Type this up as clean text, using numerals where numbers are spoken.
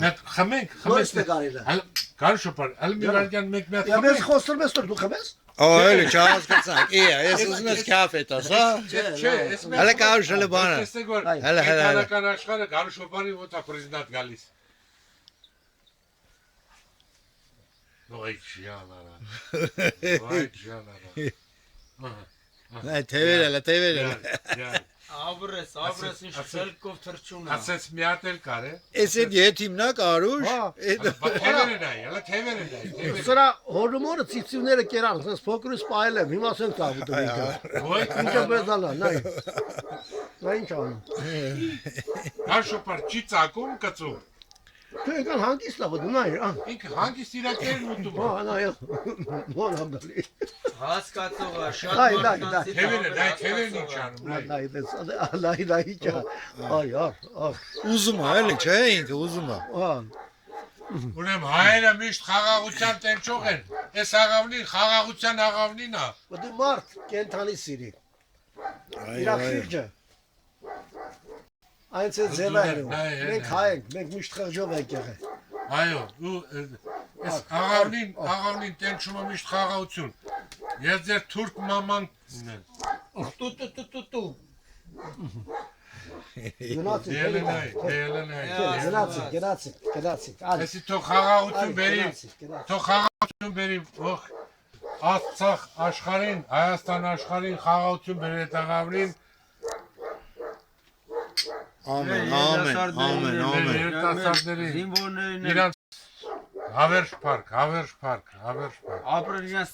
Մեկ խմենք, Ո՞նց է կարելի։ Կարո շոփար, ալ մի վարքյան մեկ մեկ Я без խոստում ես դու խմես։ Այո, չհասկացանք։ Ես ուզում ես կաֆե տաս, հա։ Չէ, ես մեկ Հələ կարուշը բանը։ Տեսեք որ Հələ Հայկական աշխարհը Կարո շոփարի ոտա պրեզիդենտ գալիս։ Ոյ ջանարա։ Ոյ ջանարա։ Նայ թևերը։ Աբրես ինչ սելկով թրջուն է։ Ասես մի հատ էլ կար է։ Էս այդ եթիմն է կարուշ։ Թևերը նայ, հələ թևերը նայ։ Սրա հորմոնը ծիծիները կերան, ես փոքրուց սպայել եմ, հիմա ասենք տաղուտը ինքը։ Ոյ Ինչը բեզալա, նայ։ Նա ինչ անում։ Կարո շոփար չի ցակում կծում։ Դու եկան հանգիստ լավ դու նայ, Ինքը հանգիստ իրակերն ուտում։ Հա, նայ։ Ո՞ն ամդալի։ Հասկացողա շատ Այ, մարդկանցի Թևերն ինչ անում։ Նայ, նայ, ճա։ Այ, Ուզում է, էլի չէ ինքը ուզում է։ Հա։ Ուրեմն հայերը միշտ խաղաղության տենչող են։ Այս աղավնին խաղաղության աղավնին է։ Դու մարդ կենթանի սիրի։ Իրա խիղճը։ Այնց է ձևայրում։ Մենք հայ ենք, մենք միշտ խղճով ենք եղել։ Այո, ու այս աղավնին տենչում է միշտ խաղաղություն։ Ես ձեր թուրք մաման Տու Գնացի։ Այսի թող խաղաղություն բերի, Արցախ աշխարհին, Հայաստան աշխարհին խաղաղություն բերի այդ աղավնին։ Ամեն։ Երիտասարդներին, զինվորներին իրանց հավերժ փառք։ ապրել իրենց